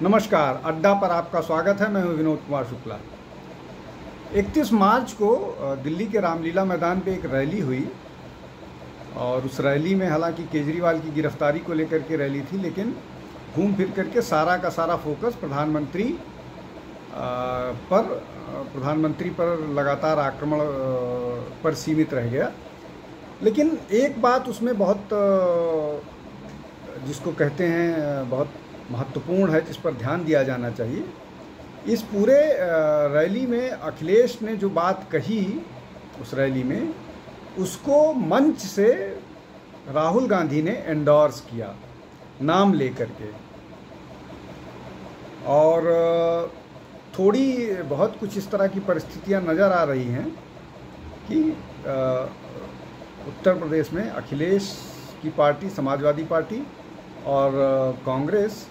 नमस्कार, अड्डा पर आपका स्वागत है। मैं हूं विनोद कुमार शुक्ला। 31 मार्च को दिल्ली के रामलीला मैदान पे एक रैली हुई और उस रैली में हालांकि केजरीवाल की गिरफ्तारी को लेकर के रैली थी, लेकिन घूम फिर करके सारा का सारा फोकस प्रधानमंत्री पर लगातार आक्रमण पर सीमित रह गया। लेकिन एक बात उसमें बहुत जिसको कहते हैं बहुत महत्वपूर्ण है, जिस पर ध्यान दिया जाना चाहिए। इस पूरे रैली में अखिलेश ने जो बात कही उस रैली में, उसको मंच से राहुल गांधी ने एंडोर्स किया नाम लेकर के। और थोड़ी बहुत कुछ इस तरह की परिस्थितियां नज़र आ रही हैं कि उत्तर प्रदेश में अखिलेश की पार्टी, समाजवादी पार्टी और कांग्रेस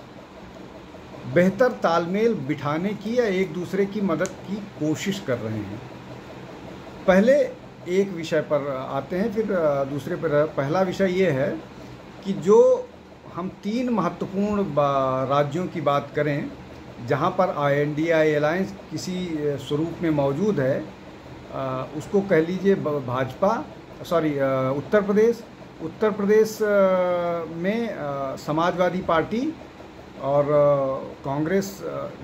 बेहतर तालमेल बिठाने की या एक दूसरे की मदद की कोशिश कर रहे हैं। पहले एक विषय पर आते हैं, फिर दूसरे पर। पहला विषय ये है कि जो हम 3 महत्वपूर्ण राज्यों की बात करें जहां पर INDA अलायंस किसी स्वरूप में मौजूद है, उसको कह लीजिए उत्तर प्रदेश में समाजवादी पार्टी और कांग्रेस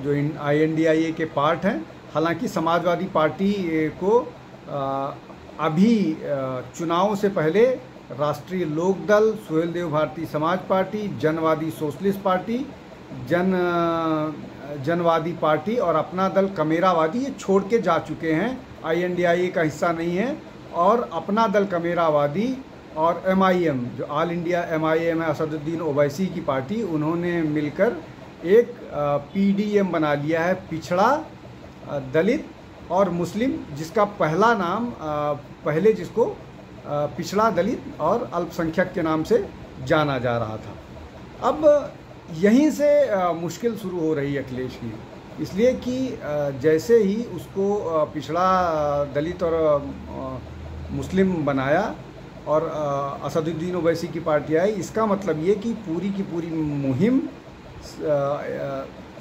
जो INDA के पार्ट हैं। हालांकि समाजवादी पार्टी को अभी चुनाव से पहले राष्ट्रीय लोकदल, सुहेलदेव भारतीय समाज पार्टी, जनवादी सोशलिस्ट पार्टी, जनवादी पार्टी और अपना दल कमेरावादी ये छोड़ के जा चुके हैं, INDA का हिस्सा नहीं है। और अपना दल कमेरावादी और MIM जो ऑल इंडिया MIM है, असदुद्दीन ओवैसी की पार्टी, उन्होंने मिलकर एक PDM बना लिया है, पिछड़ा, दलित और मुस्लिम, जिसका पहला नाम पहले जिसको पिछड़ा, दलित और अल्पसंख्यक के नाम से जाना जा रहा था। अब यहीं से मुश्किल शुरू हो रही है अखिलेश की, इसलिए कि जैसे ही उसको पिछड़ा, दलित और मुस्लिम बनाया और असदुद्दीन ओवैसी की पार्टी आई, इसका मतलब ये कि पूरी की पूरी मुहिम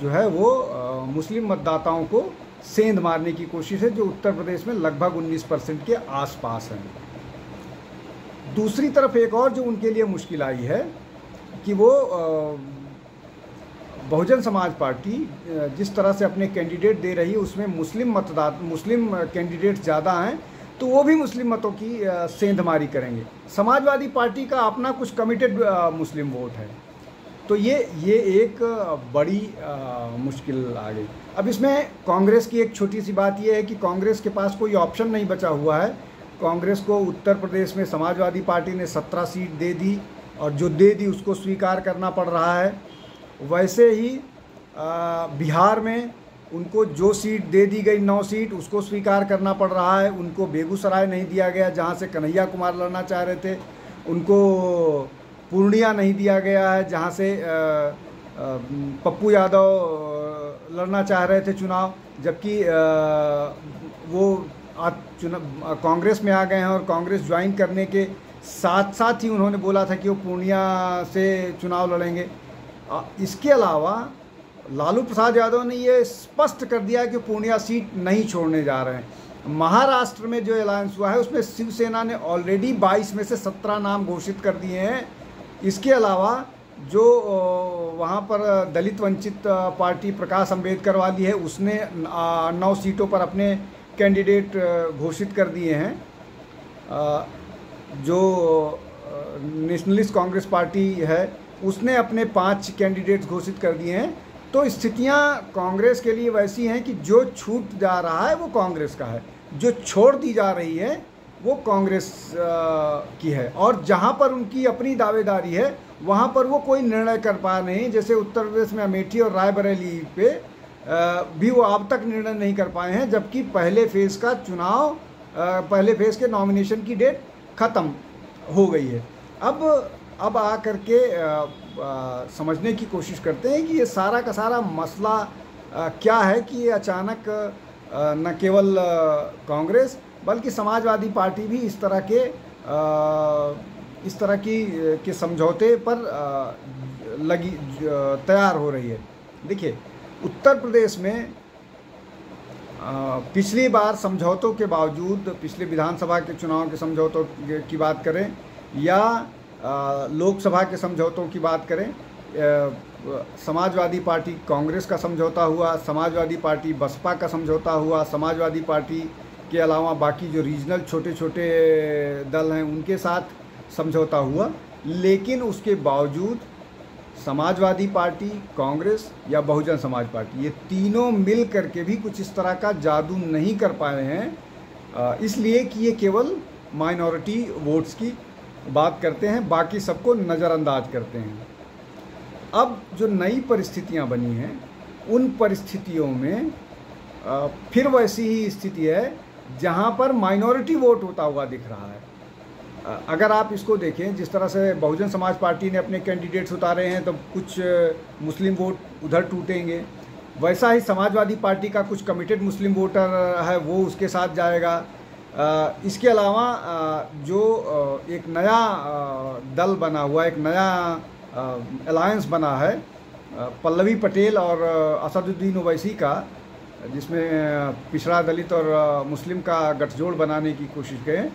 जो है वो मुस्लिम मतदाताओं को सेंध मारने की कोशिश है, जो उत्तर प्रदेश में लगभग 19% के आसपास है। दूसरी तरफ एक और जो उनके लिए मुश्किल आई है कि वो बहुजन समाज पार्टी जिस तरह से अपने कैंडिडेट दे रही है, उसमें मुस्लिम कैंडिडेट ज़्यादा हैं, तो वो भी मुस्लिम मतों की सेंधमारी करेंगे। समाजवादी पार्टी का अपना कुछ कमिटेड मुस्लिम वोट है, तो ये एक बड़ी मुश्किल आ गई। अब इसमें कांग्रेस की एक छोटी सी बात ये है कि कांग्रेस के पास कोई ऑप्शन नहीं बचा हुआ है। कांग्रेस को उत्तर प्रदेश में समाजवादी पार्टी ने 17 सीट दे दी और जो दे दी उसको स्वीकार करना पड़ रहा है। वैसे ही बिहार में उनको जो सीट दे दी गई 9 सीट, उसको स्वीकार करना पड़ रहा है। उनको बेगूसराय नहीं दिया गया जहां से कन्हैया कुमार लड़ना चाह रहे थे, उनको पूर्णिया नहीं दिया गया है जहां से पप्पू यादव लड़ना चाह रहे थे चुनाव, जबकि वो कांग्रेस में आ गए हैं और कांग्रेस ज्वाइन करने के साथ साथ ही उन्होंने बोला था कि वो पूर्णिया से चुनाव लड़ेंगे। इसके अलावा लालू प्रसाद यादव ने ये स्पष्ट कर दिया कि पूर्णिया सीट नहीं छोड़ने जा रहे हैं। महाराष्ट्र में जो अलायंस हुआ है उसमें शिवसेना ने ऑलरेडी 22 में से 17 नाम घोषित कर दिए हैं। इसके अलावा जो वहाँ पर दलित वंचित पार्टी प्रकाश अम्बेडकर वाली है, उसने 9 सीटों पर अपने कैंडिडेट घोषित कर दिए हैं। जो नेशनलिस्ट कांग्रेस पार्टी है उसने अपने 5 कैंडिडेट्स घोषित कर दिए हैं। तो स्थितियां कांग्रेस के लिए वैसी हैं कि जो छूट जा रहा है वो कांग्रेस का है, जो छोड़ दी जा रही है वो कांग्रेस की है, और जहां पर उनकी अपनी दावेदारी है वहां पर वो कोई निर्णय कर पा नहीं। जैसे उत्तर प्रदेश में अमेठी और रायबरेली पे भी वो अब तक निर्णय नहीं कर पाए हैं, जबकि पहले फेज़ के नॉमिनेशन की डेट ख़त्म हो गई है। अब आ करके समझने की कोशिश करते हैं कि ये सारा का सारा मसला क्या है कि ये अचानक न केवल कांग्रेस बल्कि समाजवादी पार्टी भी इस तरह के समझौते पर तैयार हो रही है। देखिए, उत्तर प्रदेश में पिछली बार समझौतों के बावजूद, पिछले विधानसभा के चुनाव के समझौतों की बात करें या लोकसभा के समझौतों की बात करें, समाजवादी पार्टी कांग्रेस का समझौता हुआ, समाजवादी पार्टी बसपा का समझौता हुआ, समाजवादी पार्टी के अलावा बाकी जो रीजनल छोटे छोटे दल हैं उनके साथ समझौता हुआ, लेकिन उसके बावजूद समाजवादी पार्टी, कांग्रेस या बहुजन समाज पार्टी, ये तीनों मिल करके भी कुछ इस तरह का जादू नहीं कर पाए हैं, इसलिए कि ये केवल माइनॉरिटी वोट्स की बात करते हैं, बाकी सबको नज़रअंदाज करते हैं। अब जो नई परिस्थितियां बनी हैं उन परिस्थितियों में फिर वैसी ही स्थिति है जहां पर माइनॉरिटी वोट होता हुआ दिख रहा है। अगर आप इसको देखें, जिस तरह से बहुजन समाज पार्टी ने अपने कैंडिडेट्स उतारे हैं तो कुछ मुस्लिम वोट उधर टूटेंगे, वैसा ही समाजवादी पार्टी का कुछ कमिटेड मुस्लिम वोटर है वो उसके साथ जाएगा। इसके अलावा जो एक नया दल बना हुआ, एक नया अलायंस बना है पल्लवी पटेल और असदुद्दीन ओवैसी का, जिसमें पिछड़ा दलित और मुस्लिम का गठजोड़ बनाने की कोशिश करें,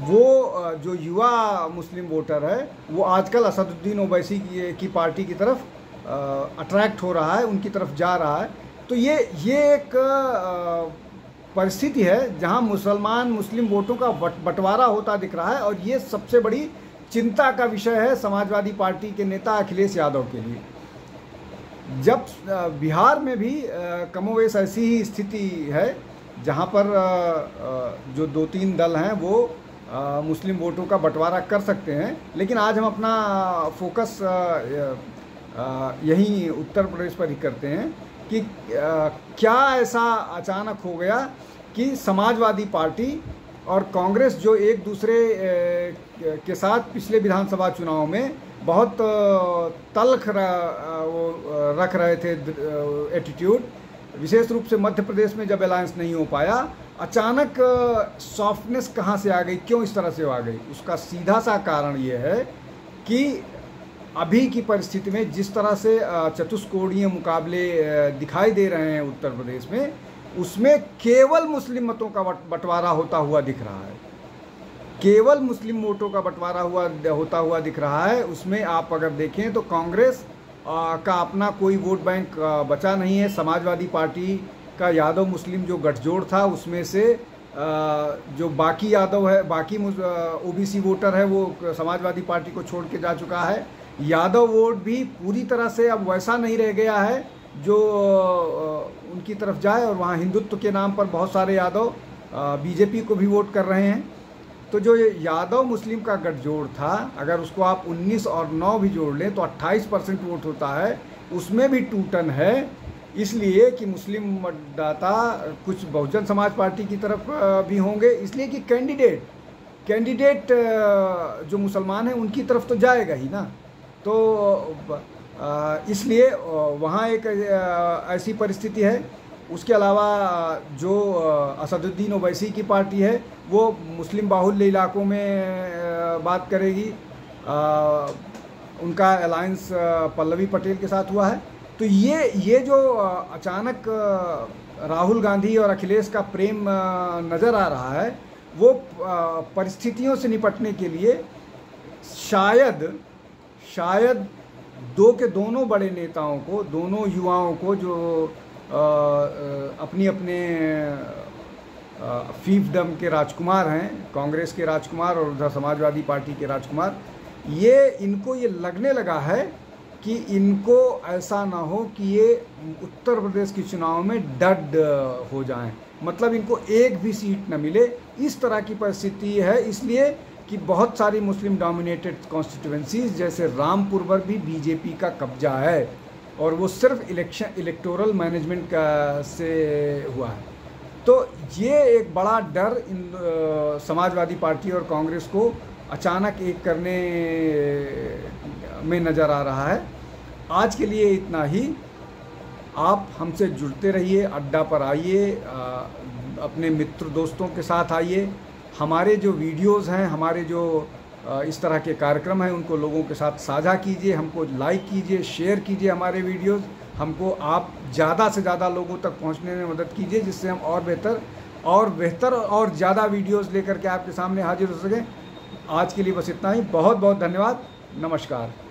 वो जो युवा मुस्लिम वोटर है वो आजकल असदुद्दीन ओवैसी की पार्टी की तरफ अट्रैक्ट हो रहा है, उनकी तरफ जा रहा है। तो ये एक परिस्थिति है जहां मुसलमान मुस्लिम वोटों का बंटवारा होता दिख रहा है, और ये सबसे बड़ी चिंता का विषय है समाजवादी पार्टी के नेता अखिलेश यादव के लिए। जब बिहार में भी कमोवेश ऐसी ही स्थिति है जहां पर जो 2-3 दल हैं वो मुस्लिम वोटों का बंटवारा कर सकते हैं, लेकिन आज हम अपना फोकस यहीं उत्तर प्रदेश पर ही करते हैं कि क्या ऐसा अचानक हो गया कि समाजवादी पार्टी और कांग्रेस जो एक दूसरे के साथ पिछले विधानसभा चुनाव में बहुत तल्ख रख रहे थे एटीट्यूड, विशेष रूप से मध्य प्रदेश में जब अलायंस नहीं हो पाया, अचानक सॉफ्टनेस कहाँ से आ गई, क्यों इस तरह से आ गई? उसका सीधा सा कारण ये है कि अभी की परिस्थिति में जिस तरह से चतुष्कोणीय मुकाबले दिखाई दे रहे हैं उत्तर प्रदेश में, उसमें केवल मुस्लिम मतों का बंटवारा होता हुआ दिख रहा है, केवल मुस्लिम वोटों का बंटवारा होता हुआ दिख रहा है। उसमें आप अगर देखें तो कांग्रेस का अपना कोई वोट बैंक बचा नहीं है। समाजवादी पार्टी का यादव मुस्लिम जो गठजोड़ था उसमें से जो बाकी यादव है, बाकी ओबीसी वोटर है, वो समाजवादी पार्टी को छोड़ के जा चुका है। यादव वोट भी पूरी तरह से अब वैसा नहीं रह गया है जो उनकी तरफ जाए, और वहाँ हिंदुत्व के नाम पर बहुत सारे यादव बीजेपी को भी वोट कर रहे हैं। तो जो यादव मुस्लिम का गठजोड़ था, अगर उसको आप 19 और 9 भी जोड़ लें तो 28% वोट होता है, उसमें भी टूटन है, इसलिए कि मुस्लिम मतदाता कुछ बहुजन समाज पार्टी की तरफ भी होंगे, इसलिए कि कैंडिडेट जो मुसलमान हैं उनकी तरफ तो जाएगा ही ना। तो इसलिए वहाँ एक ऐसी परिस्थिति है। उसके अलावा जो असदुद्दीन ओवैसी की पार्टी है वो मुस्लिम बाहुल्य इलाकों में बात करेगी, उनका अलायंस पल्लवी पटेल के साथ हुआ है। तो ये जो अचानक राहुल गांधी और अखिलेश का प्रेम नज़र आ रहा है, वो परिस्थितियों से निपटने के लिए शायद दो के दोनों बड़े नेताओं को, दोनों युवाओं को जो अपने फीफडम के राजकुमार हैं, कांग्रेस के राजकुमार और उधर समाजवादी पार्टी के राजकुमार, इनको ये लगने लगा है कि इनको ऐसा ना हो कि ये उत्तर प्रदेश के चुनाव में डड हो जाएं, मतलब इनको एक भी सीट न मिले, इस तरह की परिस्थिति है। इसलिए कि बहुत सारी मुस्लिम डोमिनेटेड कॉन्स्टिट्यूएंसीज जैसे रामपुर पर भी बीजेपी का कब्जा है, और वो सिर्फ इलेक्टोरल मैनेजमेंट का से हुआ है। तो ये एक बड़ा डर इन समाजवादी पार्टी और कांग्रेस को अचानक एक करने में नज़र आ रहा है। आज के लिए इतना ही। आप हमसे जुड़ते रहिए, अड्डा पर आइए, अपने मित्र दोस्तों के साथ आइए, हमारे जो वीडियोज़ हैं, हमारे जो इस तरह के कार्यक्रम हैं, उनको लोगों के साथ साझा कीजिए, हमको लाइक कीजिए, शेयर कीजिए हमारे वीडियोज़। हमको आप ज़्यादा से ज़्यादा लोगों तक पहुंचने में मदद कीजिए, जिससे हम और बेहतर और ज़्यादा वीडियोस लेकर के आपके सामने हाजिर हो सकें। आज के लिए बस इतना ही। बहुत बहुत धन्यवाद। नमस्कार।